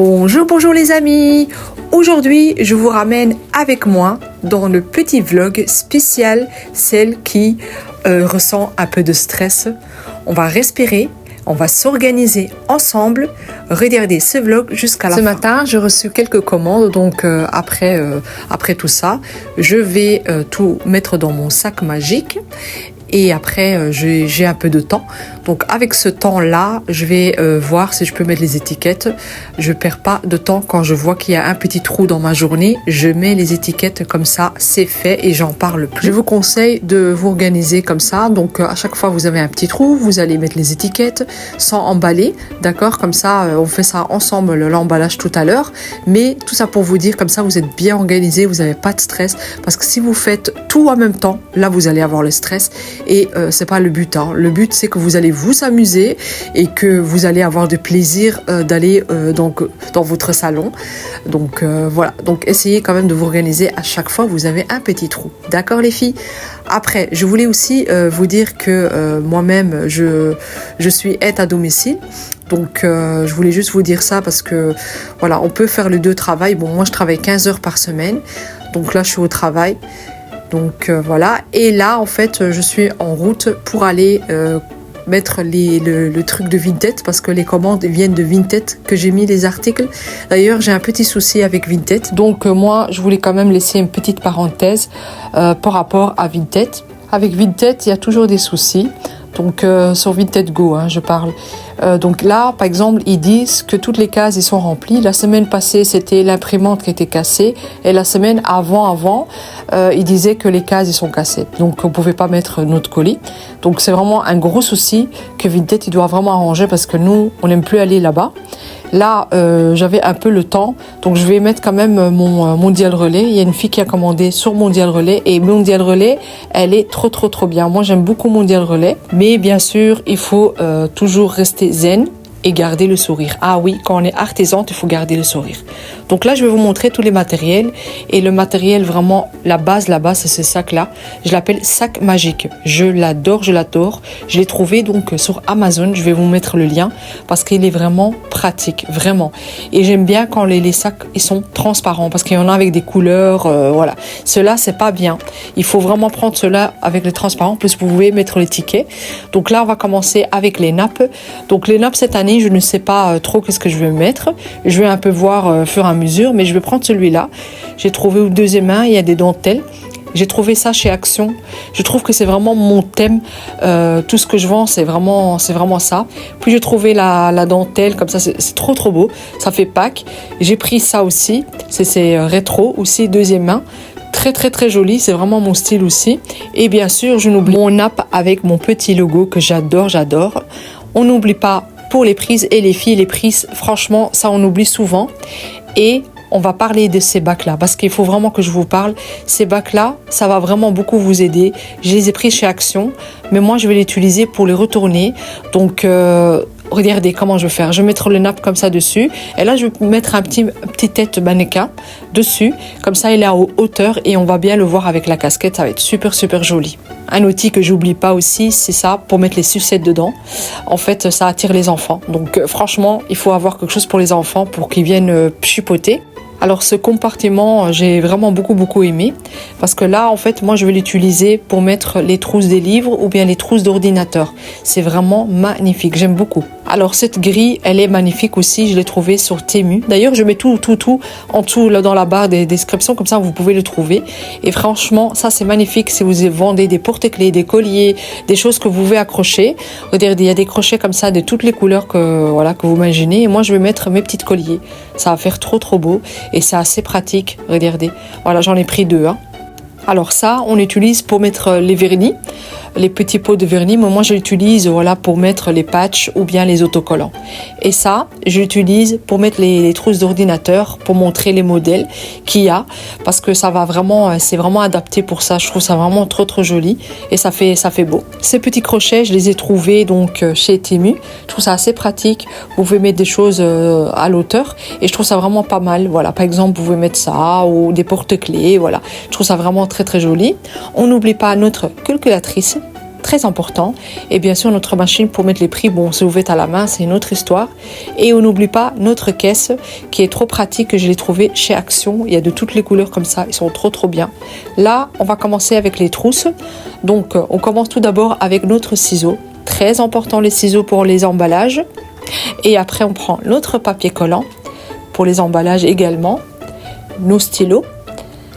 Bonjour, bonjour les amis. Aujourd'hui, je vous ramène avec moi dans le petit vlog spécial, celle qui ressent un peu de stress. On va respirer, on va s'organiser ensemble. Regardez ce vlog jusqu'à la fin. Ce matin, j'ai reçu quelques commandes, donc après tout ça, je vais tout mettre dans mon sac magique. Et après, j'ai un peu de temps. Donc, avec ce temps-là, je vais voir si je peux mettre les étiquettes. Je perds pas de temps quand je vois qu'il y a un petit trou dans ma journée. Je mets les étiquettes comme ça, c'est fait et j'en parle plus. Je vous conseille de vous organiser comme ça. Donc, à chaque fois, vous avez un petit trou, vous allez mettre les étiquettes sans emballer. D'accord? Comme ça, on fait ça ensemble, l'emballage tout à l'heure. Mais tout ça pour vous dire, comme ça, vous êtes bien organisé, vous n'avez pas de stress. Parce que si vous faites tout en même temps, là, vous allez avoir le stress. Et c'est pas le but. Le but, c'est que vous allez vous amuser et que vous allez avoir du plaisir d'aller donc dans votre salon. Donc voilà. Donc essayez quand même de vous organiser à chaque fois. Vous avez un petit trou. D'accord, les filles? Après, je voulais aussi vous dire que moi-même, je suis aide à domicile. Donc, je voulais juste vous dire ça parce que, voilà, on peut faire les deux travails. Bon, moi, je travaille 15 heures par semaine. Donc là, je suis au travail. Donc voilà, et là en fait je suis en route pour aller mettre le truc de Vinted parce que les commandes viennent de Vinted que j'ai mis les articles. D'ailleurs j'ai un petit souci avec Vinted, donc moi je voulais quand même laisser une petite parenthèse par rapport à Vinted. Avec Vinted il y a toujours des soucis. Donc sur Vinted Go, je parle. Donc là, par exemple, ils disent que toutes les cases ils sont remplies. La semaine passée, c'était l'imprimante qui était cassée. Et la semaine avant, ils disaient que les cases ils sont cassées. Donc on pouvait pas mettre notre colis. Donc c'est vraiment un gros souci que Vinted il doit vraiment arranger parce que nous, on n'aime plus aller là-bas. Là, j'avais un peu le temps, donc je vais mettre quand même mon Mondial Relais. Il y a une fille qui a commandé sur Mondial Relais et Mondial Relais, elle est trop bien. Moi, j'aime beaucoup Mondial Relais, mais bien sûr, il faut toujours rester zen et garder le sourire. Ah oui, quand on est artisan, il faut garder le sourire. Donc là, je vais vous montrer tous les matériels. Et le matériel, vraiment, la base, c'est ce sac-là. Je l'appelle sac magique. Je l'adore. Je l'ai trouvé donc sur Amazon. Je vais vous mettre le lien parce qu'il est vraiment pratique, vraiment. Et j'aime bien quand les sacs ils sont transparents parce qu'il y en a avec des couleurs, voilà. Ceux-là, c'est pas bien. Il faut vraiment prendre ceux-là avec les transparents. Plus vous pouvez mettre les tickets. Donc là, on va commencer avec les nappes. Donc les nappes cette année, je ne sais pas trop qu'est-ce que je vais mettre. Je vais un peu voir fur et à mesure, mais je vais prendre celui-là. J'ai trouvé au deuxième main, il y a des dentelles. J'ai trouvé ça chez Action. Je trouve que c'est vraiment mon thème. Tout ce que je vends, c'est vraiment ça. Puis j'ai trouvé la dentelle, comme ça, c'est trop beau. Ça fait Pâques. J'ai pris ça aussi. C'est rétro aussi, deuxième main. Très joli, c'est vraiment mon style aussi. Et bien sûr, je n'oublie mon nappe avec mon petit logo que j'adore. On n'oublie pas pour les prises et les filles, les prises, franchement, ça on oublie souvent. Et on va parler de ces bacs-là parce qu'il faut vraiment que je vous parle. Ces bacs-là, ça va vraiment beaucoup vous aider. Je les ai pris chez Action, mais moi, je vais les utiliser pour les retourner. Donc, regardez comment je vais faire. Je vais mettre le nappe comme ça dessus. Et là, je vais mettre un petit tête mannequin dessus. Comme ça, il est à hauteur et on va bien le voir avec la casquette. Ça va être super joli. Un outil que j'oublie pas aussi, c'est ça, pour mettre les sucettes dedans. En fait, ça attire les enfants. Donc, franchement, il faut avoir quelque chose pour les enfants pour qu'ils viennent chipoter. Alors ce compartiment, j'ai vraiment beaucoup aimé parce que là, en fait, moi, je vais l'utiliser pour mettre les trousses des livres ou bien les trousses d'ordinateur. C'est vraiment magnifique, j'aime beaucoup. Alors cette grille, elle est magnifique aussi, je l'ai trouvée sur Temu. D'ailleurs, je mets tout en dessous là, dans la barre des descriptions, comme ça vous pouvez le trouver. Et franchement, ça c'est magnifique si vous vendez des porte-clés, des colliers, des choses que vous pouvez accrocher. Regardez, il y a des crochets comme ça de toutes les couleurs que vous imaginez. Et moi, je vais mettre mes petits colliers. Ça va faire trop beau. Et c'est assez pratique, regardez. Voilà, j'en ai pris 2. Alors ça, on utilise pour mettre les vernis, les petits pots de vernis. Mais moi, je l'utilise pour mettre les patchs ou bien les autocollants. Et ça, je l'utilise pour mettre les trousses d'ordinateur, pour montrer les modèles qu'il y a. Parce que ça va vraiment, c'est vraiment adapté pour ça. Je trouve ça vraiment trop joli. Et ça fait beau. Ces petits crochets, je les ai trouvés donc chez Temu. Je trouve ça assez pratique. Vous pouvez mettre des choses à l'auteur. Et je trouve ça vraiment pas mal. Voilà, par exemple, vous pouvez mettre ça ou des porte-clés. Voilà, je trouve ça vraiment très joli. On n'oublie pas notre calculatrice. très important. Et bien sûr, notre machine pour mettre les prix, bon, c'est ouvert à la main, c'est une autre histoire. Et on n'oublie pas notre caisse qui est trop pratique, que je l'ai trouvée chez Action. Il y a de toutes les couleurs comme ça, ils sont trop bien. Là, on va commencer avec les trousses. Donc, on commence tout d'abord avec notre ciseau. Très important les ciseaux pour les emballages. Et après, on prend notre papier collant pour les emballages également. Nos stylos.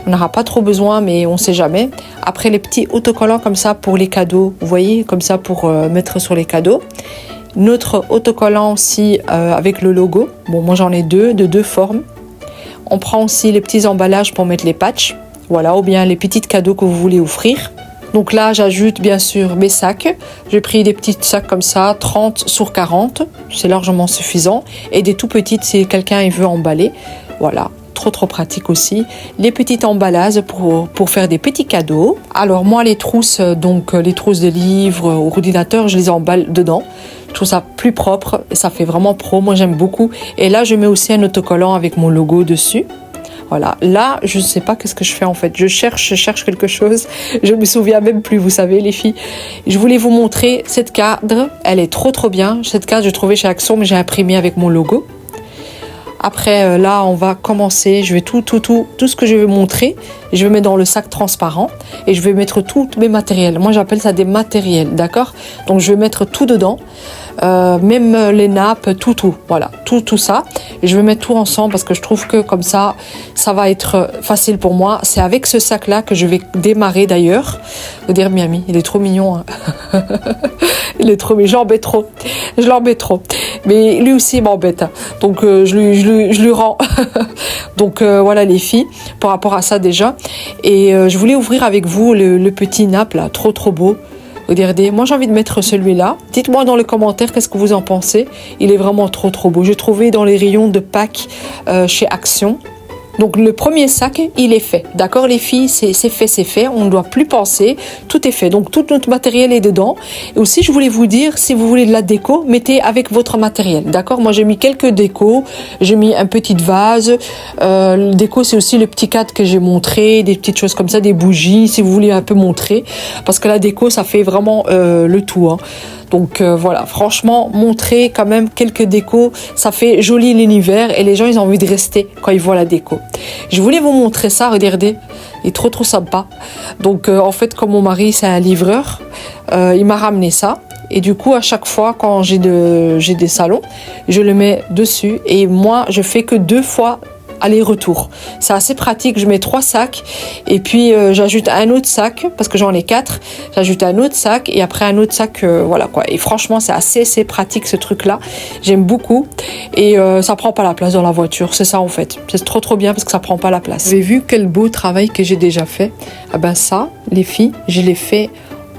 On n'aura pas trop besoin, mais on ne sait jamais. Après, les petits autocollants comme ça pour les cadeaux. Vous voyez, comme ça pour mettre sur les cadeaux. Notre autocollant aussi avec le logo. Bon, moi j'en ai deux, de deux formes. On prend aussi les petits emballages pour mettre les patchs. Voilà, ou bien les petits cadeaux que vous voulez offrir. Donc là, j'ajoute bien sûr mes sacs. J'ai pris des petits sacs comme ça, 30 sur 40. C'est largement suffisant. Et des tout petites si quelqu'un veut emballer. Voilà. Trop pratique aussi. Les petits emballages pour faire des petits cadeaux. Alors moi les trousses, donc les trousses de livres ou ordinateur, je les emballe dedans. Je trouve ça plus propre et ça fait vraiment pro. Moi j'aime beaucoup. Et là je mets aussi un autocollant avec mon logo dessus. Voilà, là je ne sais pas qu'est-ce que je fais en fait. Je cherche quelque chose. Je me souviens même plus, vous savez les filles. Je voulais vous montrer cette cadre. Elle est trop bien. Cette cadre je trouvais chez Action, mais j'ai imprimé avec mon logo. Après, là, on va commencer. Je vais tout ce que je vais montrer, je vais mettre dans le sac transparent et je vais mettre tous mes matériels. Moi, j'appelle ça des matériels, d'accord? Donc, je vais mettre tout dedans, même les nappes, tout. Voilà, tout ça. Et je vais mettre tout ensemble parce que je trouve que comme ça va être facile pour moi. C'est avec ce sac-là que je vais démarrer d'ailleurs. Vous dire, Miami, il est trop mignon. Hein. Il est trop mignon. Je l'embête trop. Mais lui aussi, il m'embête. Donc, je lui rends. Donc, voilà les filles, par rapport à ça déjà. Et je voulais ouvrir avec vous le petit nappe là, trop beau. Regardez, moi j'ai envie de mettre celui-là. Dites-moi dans les commentaires qu'est-ce que vous en pensez. Il est vraiment trop beau. J'ai trouvé dans les rayons de Pâques chez Action. Donc le premier sac, il est fait. D'accord les filles, c'est fait. On ne doit plus penser. Tout est fait. Donc tout notre matériel est dedans. Et aussi, je voulais vous dire, si vous voulez de la déco, mettez avec votre matériel. D'accord? Moi, j'ai mis quelques décos. J'ai mis un petit vase. Le déco, c'est aussi le petit cadre que j'ai montré. Des petites choses comme ça, des bougies, si vous voulez un peu montrer. Parce que la déco, ça fait vraiment le tout. Hein. Donc voilà, franchement, montrer quand même quelques décos, ça fait joli l'univers et les gens, ils ont envie de rester quand ils voient la déco. Je voulais vous montrer ça, regardez, il est trop sympa. Donc en fait, comme mon mari, c'est un livreur, il m'a ramené ça. Et du coup, à chaque fois, quand j'ai des salons, je le mets dessus. Et moi, je fais que 2 fois aller-retour. C'est assez pratique. Je mets 3 sacs et puis j'ajoute un autre sac parce que j'en ai 4. J'ajoute un autre sac et après un autre sac. Voilà quoi. Et franchement, c'est assez pratique ce truc-là. J'aime beaucoup et ça prend pas la place dans la voiture. C'est ça en fait. C'est trop bien parce que ça prend pas la place. Vous avez vu quel beau travail que j'ai déjà fait? Ah ben ça, les filles, je l'ai fait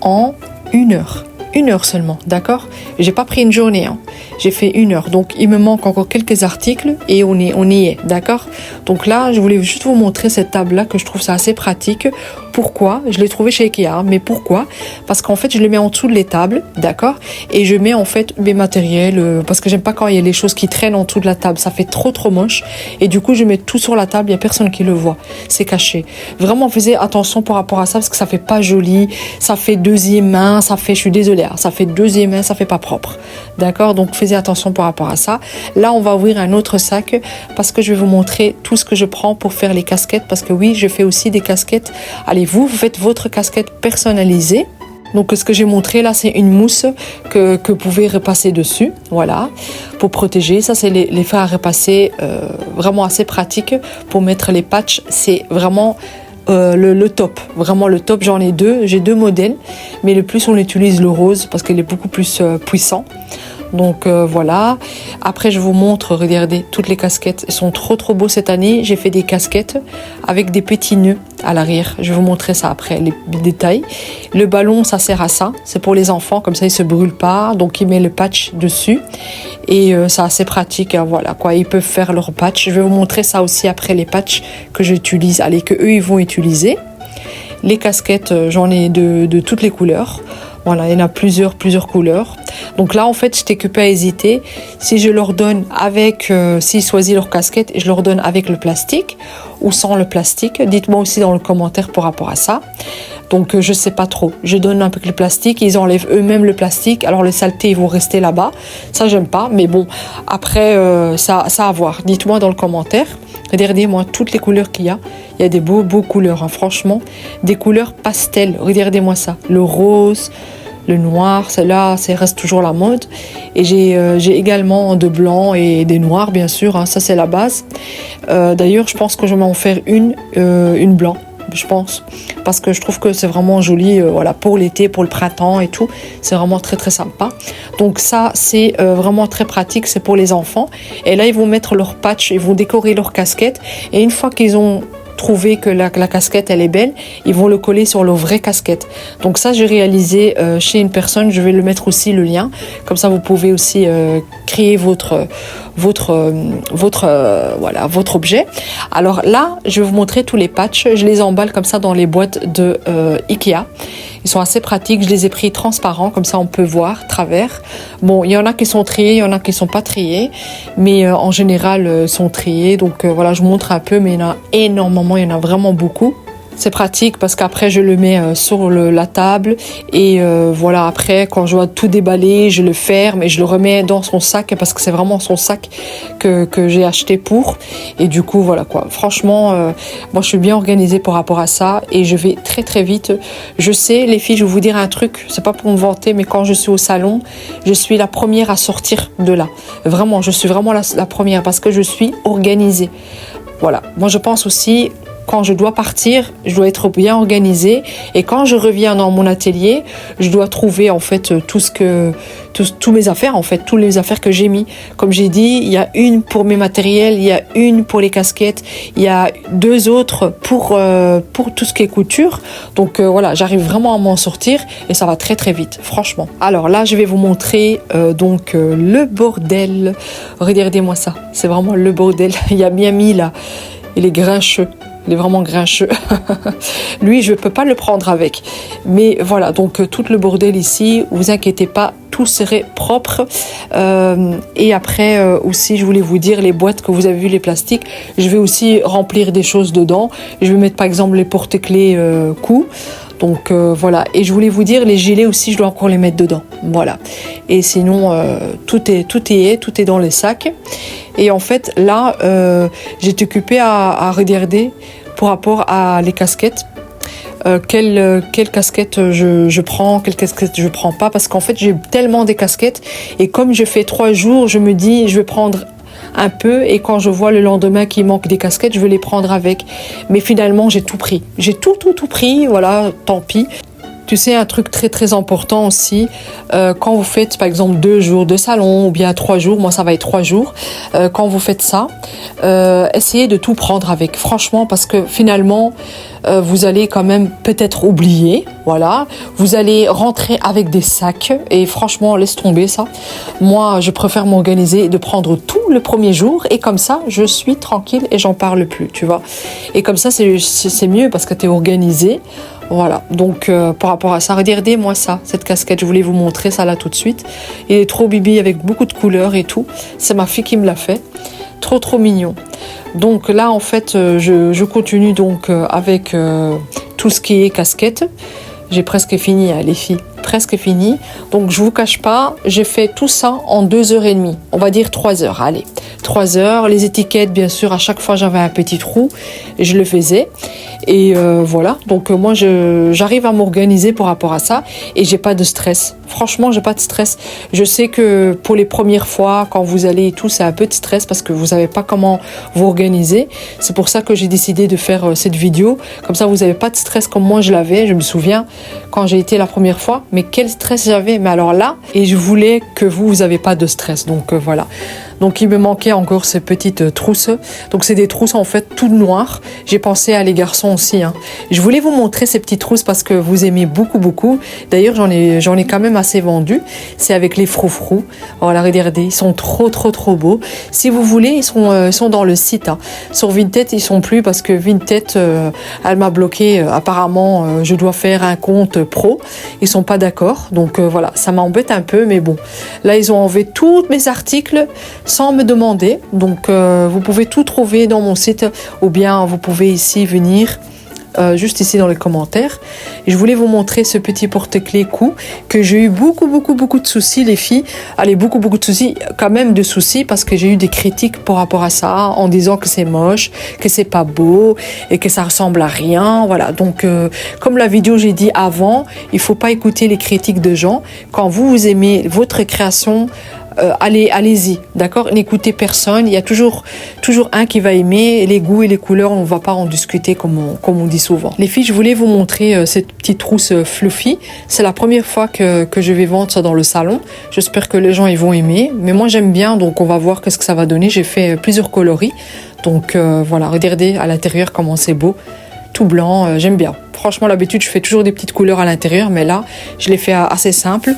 en 1 heure. 1 heure seulement, d'accord? J'ai pas pris une journée, hein. J'ai fait 1 heure. Donc, il me manque encore quelques articles et on y est, d'accord? Donc là, je voulais juste vous montrer cette table-là que je trouve ça assez pratique. Pourquoi? Je l'ai trouvé chez Ikea, mais pourquoi? Parce qu'en fait, je le mets en dessous de les tables, d'accord? Et je mets en fait mes matériels, parce que j'aime pas quand il y a les choses qui traînent en dessous de la table. Ça fait trop moche. Et du coup, je mets tout sur la table, il y a personne qui le voit. C'est caché. Vraiment, faisez attention par rapport à ça parce que ça fait pas joli. Ça fait deuxième main, je suis désolée, hein, ça fait deuxième main, ça fait pas propre. D'accord? Donc, faites attention par rapport à ça. Là, on va ouvrir un autre sac parce que je vais vous montrer tout ce que je prends pour faire les casquettes parce que oui, je fais aussi des casquettes. Allez, vous faites votre casquette personnalisée. Donc, ce que j'ai montré là, c'est une mousse que vous pouvez repasser dessus. Voilà, pour protéger. Ça, c'est les fer à repasser, vraiment assez pratique pour mettre les patchs. C'est vraiment le top, vraiment le top. J'en ai 2, j'ai 2 modèles, mais le plus on utilise le rose parce qu'il est beaucoup plus puissant. Donc voilà. Après, je vous montre, regardez, toutes les casquettes. Elles sont trop beaux cette année. J'ai fait des casquettes avec des petits nœuds à l'arrière. Je vais vous montrer ça après, les détails. Le ballon, ça sert à ça. C'est pour les enfants, comme ça, ils se brûlent pas. Donc, ils mettent le patch dessus. Et c'est assez pratique. Hein, voilà, quoi. Ils peuvent faire leur patch. Je vais vous montrer ça aussi après, les patchs que j'utilise. Allez, que eux, ils vont utiliser. Les casquettes, j'en ai de toutes les couleurs. Voilà, il y en a plusieurs couleurs. Donc là, en fait, je t'ai pas hésité. Si je leur donne avec, s'ils choisissent leur casquette, je leur donne avec le plastique ou sans le plastique. Dites-moi aussi dans le commentaire par rapport à ça. Donc je sais pas trop. Je donne un peu le plastique, ils enlèvent eux-mêmes le plastique, alors les saletés ils vont rester là-bas. Ça j'aime pas, mais bon, après ça à voir. Dites-moi dans le commentaire. Regardez-moi toutes les couleurs qu'il y a. Il y a des beaux couleurs, hein, franchement. Des couleurs pastel. Regardez-moi ça. Le rose, le noir, celle-là, ça reste toujours la mode. Et j'ai également de blanc et des noirs, bien sûr. Hein, ça, c'est la base. D'ailleurs, je pense que je vais en faire une blanc. Je pense, parce que je trouve que c'est vraiment joli, voilà, pour l'été, pour le printemps et tout, c'est vraiment très très sympa. Donc ça c'est vraiment très pratique, c'est pour les enfants. Et là ils vont mettre leur patch, ils vont décorer leur casquette, et une fois qu'ils ont trouvé que la casquette elle est belle, ils vont le coller sur leur vraie casquette. Donc ça j'ai réalisé chez une personne, je vais le mettre aussi le lien, comme ça vous pouvez aussi créer votre objet. Alors là je vais vous montrer tous les patchs, je les emballe comme ça dans les boîtes de Ikea. Ils sont assez pratiques, je les ai pris transparents, comme ça on peut voir travers. Bon, il y en a qui sont triés, il y en a qui sont pas triés, mais en général sont triés. Donc voilà, je vous montre un peu, mais il y en a énormément, il y en a vraiment beaucoup. C'est pratique parce qu'après je le mets sur la table et voilà, après quand je dois tout déballer, je le ferme et je le remets dans son sac parce que c'est vraiment son sac que j'ai acheté pour. Et du coup voilà quoi, franchement moi je suis bien organisée par rapport à ça et je vais très très vite. Je sais les filles, je vais vous dire un truc, c'est pas pour me vanter, mais quand je suis au salon, je suis la première à sortir de là. Vraiment, je suis vraiment la première parce que je suis organisée. Voilà, moi je pense aussi, quand je dois partir, je dois être bien organisée, et quand je reviens dans mon atelier, je dois trouver en fait tous mes affaires, en fait, toutes les affaires que j'ai mis. Comme j'ai dit, il y a une pour mes matériels, il y a une pour les casquettes, il y a 2 autres pour tout ce qui est couture. Donc voilà, j'arrive vraiment à m'en sortir et ça va très très vite, franchement. Alors là, je vais vous montrer le bordel. Regardez-moi ça, c'est vraiment le bordel. Il y a Miami là, il est grincheux. Il est vraiment grincheux. Lui, je ne peux pas le prendre avec. Mais voilà, donc tout le bordel ici, vous inquiétez pas, tout serait propre. Et après aussi, je voulais vous dire, les boîtes que vous avez vues, les plastiques, je vais aussi remplir des choses dedans. Je vais mettre par exemple les porte-clés cou. Donc voilà, et je voulais vous dire, les gilets aussi, je dois encore les mettre dedans. Voilà. Et sinon, tout est dans les sacs. Et en fait, là, j'étais occupée à regarder par rapport à les casquettes. Quelle casquette je prends, quelle casquette je prends pas. Parce qu'en fait, j'ai tellement des casquettes. Et comme je fais 3 jours, je me dis, je vais prendre un peu, et quand je vois le lendemain qu'il manque des casquettes, je vais les prendre avec. Mais finalement, j'ai tout pris. J'ai tout pris, voilà, tant pis. Tu sais, un truc très très important aussi, quand vous faites par exemple 2 jours de salon ou bien 3 jours, moi ça va être 3 jours, quand vous faites ça, essayez de tout prendre avec, franchement, parce que finalement, vous allez quand même peut-être oublier, voilà, vous allez rentrer avec des sacs et franchement, laisse tomber ça. Moi, je préfère m'organiser et de prendre tout le premier jour et comme ça, je suis tranquille et j'en parle plus, tu vois. Et comme ça, c'est mieux parce que tu es organisé. Voilà, donc par rapport à ça, regardez-moi ça, cette casquette, je voulais vous montrer ça là tout de suite. Il est trop bibi avec beaucoup de couleurs et tout. C'est ma fille qui me l'a fait. Trop mignon. Donc là, en fait, je continue donc avec tout ce qui est casquette. J'ai presque fini, hein, les filles, presque fini. Donc je vous cache pas, j'ai fait tout ça en 2h30. On va dire 3h, allez. 3 heures, les étiquettes, bien sûr, à chaque fois j'avais un petit trou et je le faisais. Et voilà, donc moi j'arrive à m'organiser par rapport à ça et j'ai pas de stress. Franchement, j'ai pas de stress. Je sais que pour les premières fois, quand vous allez et tout, c'est un peu de stress parce que vous savez pas comment vous organiser. C'est pour ça que j'ai décidé de faire cette vidéo. Comme ça, vous avez pas de stress comme moi je l'avais. Je me souviens quand j'ai été la première fois, mais quel stress j'avais. Mais alors là, et je voulais que vous avez pas de stress. Donc voilà. Donc il me manquait encore ces petites trousses. Donc c'est des trousses en fait toutes noires. J'ai pensé à les garçons aussi. Hein. Je voulais vous montrer ces petites trousses parce que vous aimez beaucoup. D'ailleurs j'en ai quand même assez vendu. C'est avec les froufrous. Voilà, regardez, ils sont trop beaux. Si vous voulez, ils sont dans le site. Hein. Sur Vinted, ils sont plus parce que Vinted, elle m'a bloqué. Apparemment, je dois faire un compte pro. Ils sont pas d'accord. Donc voilà, ça m'embête un peu, mais bon. Là, ils ont enlevé tous mes articles sans me demander. Donc vous pouvez tout trouver dans mon site ou bien vous pouvez ici venir juste ici dans les commentaires. Et je voulais vous montrer ce petit porte-clés Cou que j'ai eu beaucoup de soucis, les filles. Allez, beaucoup de soucis, quand même de soucis, parce que j'ai eu des critiques par rapport à ça, en disant que c'est moche, que c'est pas beau et que ça ressemble à rien. Voilà, donc comme la vidéo j'ai dit avant, il faut pas écouter les critiques de gens. Quand vous aimez votre création, allez-y, d'accord? N'écoutez personne. Il y a toujours un qui va aimer. Les goûts et les couleurs, on ne va pas en discuter comme on dit souvent. Les filles, je voulais vous montrer cette petite trousse fluffy. C'est la première fois que je vais vendre ça dans le salon. J'espère que les gens ils vont aimer. Mais moi j'aime bien, donc on va voir qu'est-ce que ça va donner. J'ai fait plusieurs coloris. Donc voilà, regardez à l'intérieur comment c'est beau. Tout blanc, j'aime bien. Franchement, d'habitude, je fais toujours des petites couleurs à l'intérieur, mais là, je l'ai fait assez simple.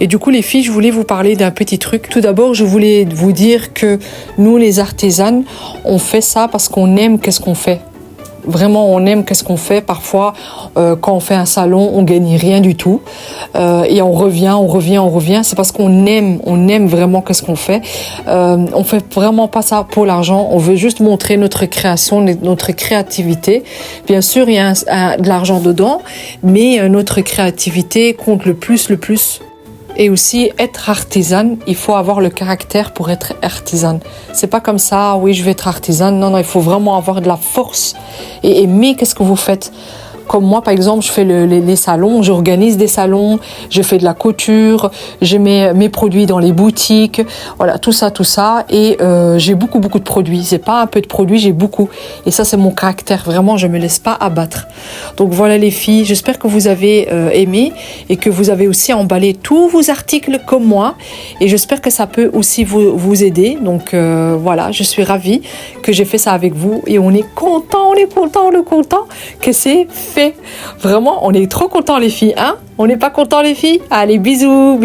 Et du coup, les filles, je voulais vous parler d'un petit truc. Tout d'abord, je voulais vous dire que nous, les artisanes, on fait ça parce qu'on aime qu'est-ce qu'on fait. Vraiment, on aime qu'est-ce qu'on fait. Parfois, quand on fait un salon, on gagne rien du tout. Et on revient. C'est parce qu'on aime vraiment qu'est-ce qu'on fait. On fait vraiment pas ça pour l'argent. On veut juste montrer notre création, notre créativité. Bien sûr, il y a de l'argent dedans, mais notre créativité compte le plus. Et aussi, être artisane, il faut avoir le caractère pour être artisane. C'est pas comme ça, oui, je vais être artisane. Non, il faut vraiment avoir de la force et aimer qu'est-ce que vous faites. Comme moi, par exemple, je fais les salons, j'organise des salons, je fais de la couture, je mets mes produits dans les boutiques, voilà, tout ça. Et j'ai beaucoup de produits. C'est pas un peu de produits, j'ai beaucoup. Et ça, c'est mon caractère. Vraiment, je me laisse pas abattre. Donc voilà les filles, j'espère que vous avez aimé et que vous avez aussi emballé tous vos articles comme moi. Et j'espère que ça peut aussi vous aider. Donc voilà, je suis ravie que j'ai fait ça avec vous. Et on est content que c'est fait. Vraiment, on est trop contents les filles, hein? On n'est pas contents les filles? Allez, bisous.